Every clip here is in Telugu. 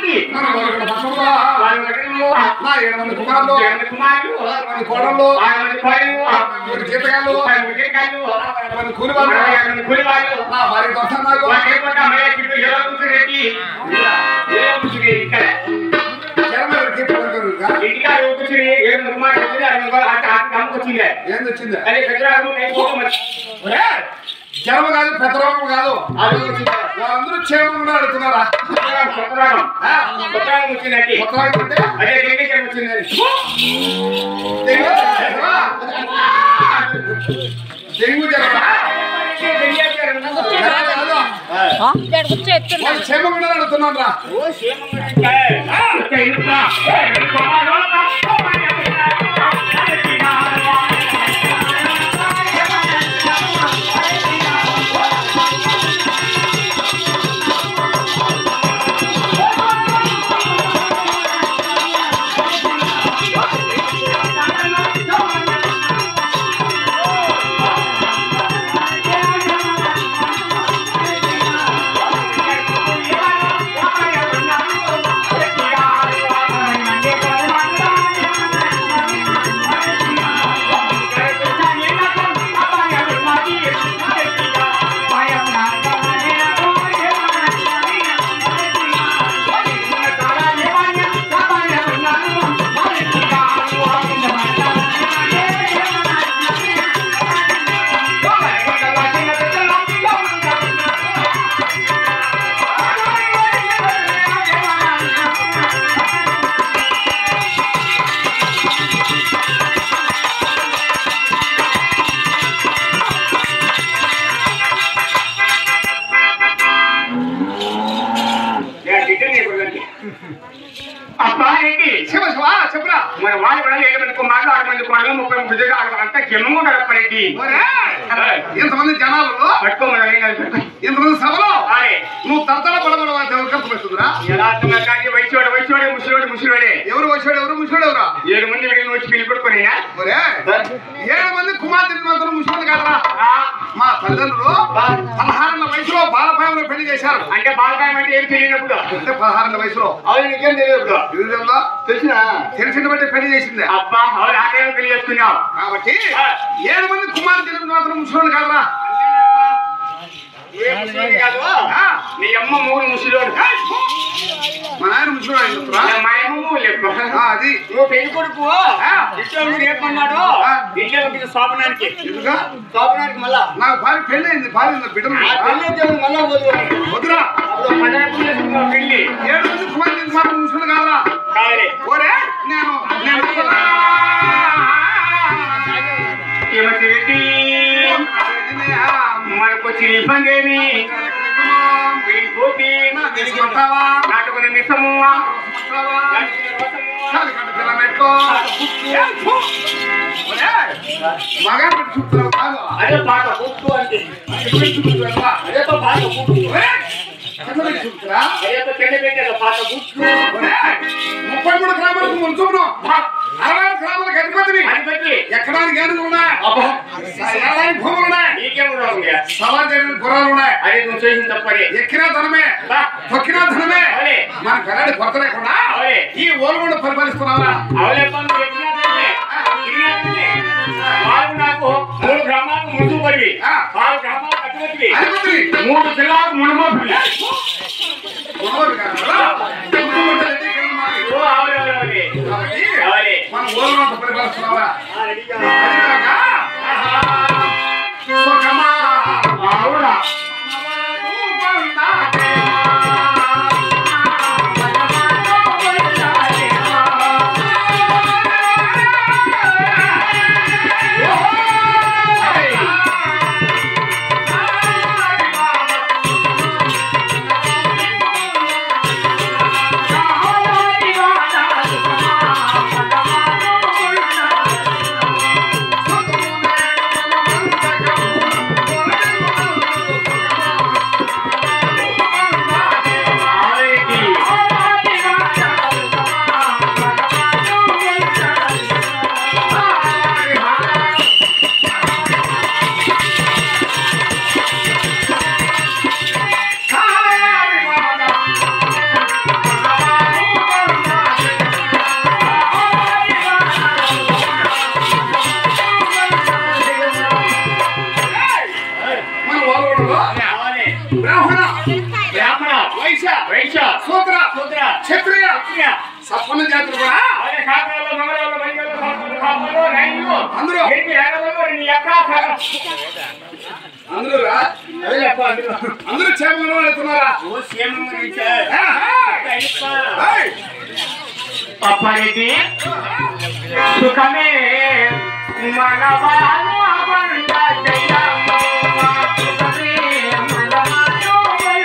వారికి నా 7 మంది కుమారులు 6 మంది కోడళ్ళు 3 జీతగాళ్ళు 6 మంది కూలివాళ్ళు నా భార్య కోసం నాకు ఏందొచ్చింది జన్మ కాదు పెద్ద రోగం కాదు వాళ్ళందరూ క్షేమంగా అడుగుతున్నారా డెంగ్యూ క్షేమంగా అడుగుతున్నాను రా చెప్పురా మన వాళ్ళు కూడా 7 మంది కుమారులు 6 మంది కోడలు 30 అంతా క్షేమంగా ఉంటారు పనికి ఎంతమంది జనాలు పట్టుకోమని ఎంతమంది సభలో నువ్వు తరతర పడబడ వస్తుందిరా ఎలా కానీ వయసువాడే ముసలివాడే ఎవరు వయసువాడు ఎవరు ముసలివాడు ఎవరా 7 మంది వీడిని వచ్చి పెళ్లి కొడుకుని 7 మంది కుమార్తెలు మాత్రం ముసలివాడు కాదరా మా తల్లిదండ్రులు 16 వయసులో బాలపాయంలో పెళ్లి చేశారు అంటే బాలపాయం అంటే ఏం తెలియనప్పుడు అంటే 16 వయసులో అవును నీకేం తెలియదు తెలిసిన బట్టి పెళ్లి చేసింది అబ్బా అవును ఆటో పెళ్లి చేసుకున్నావు కాబట్టి 7 మంది కుమార్తెలు మాత్రం ముసలివాడు కాదరా నీ అమ్మ మూడు ముసలివాడు మా నాయన ముసలివాడు మా అమ్మ అది నువ్వు పెళ్లి కొడుకు ఇష్టం ఏమన్నాడు ఇంట్లో శోభనానికి శోభనానికి మళ్ళా నాకు భార్య పెళ్లి అయింది భార్య బిడ్డ మళ్ళా వద్దురా పెళ్లి 7 మంది కుమార్తెలు మాత్రం ముసలివాడు కాదరా ఓరే నేను మనకొచ్చి ఇబ్బందేమి నాటుకునే మిసము మగా చూస్తున్నావు కాదు అదే పాట గుర్తు అంటే అదే పాట గుర్తు పాట గుర్తు 33 గ్రామాలకు ముంచును 60 గ్రామాలకు అధిపతిని ఎక్కడానికి ఏనుగులు ఉన్నాయి భూములు ఉన్నాయి సమాజానికి గుర్రాలు ఉన్నాయి అది నువ్వు చేసిన తప్పని ఎక్కినా ధనమే తొక్కినా ధనమే మన పిల్లడి కొరత లేకుండా ఈ ఓల్గొండ పరిపాలిస్తున్నావా నాకు 3 గ్రామాలకు ముందు పడి 6 గ్రామాలకు అధిపతివి 3 జిల్లాలకు మునుమోపి మనం ఓల్గొండ పరిపాలిస్తున్నావా అవునా వైశ్య వైశ్య శూద్ర శూద్ర క్షత్రియ సప్పన్న జాతులు కూడా అందరూ అందరూ క్షేమంగా వెళ్తున్నారా అప్పటి సుఖమే మనవాను అవంట జయము సుఖమే మనవాను అవంట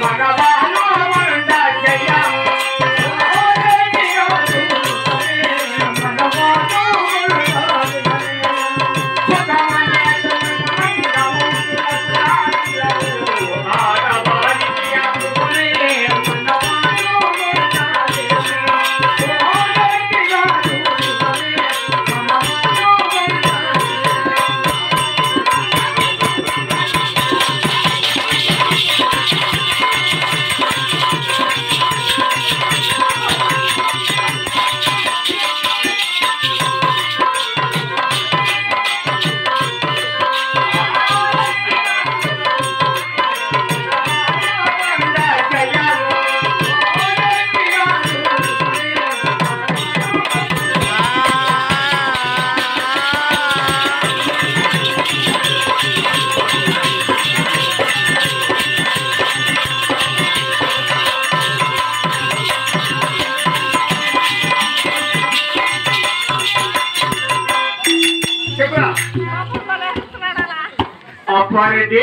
మనవాను అవంట జయము చెప్పరా అప్పటి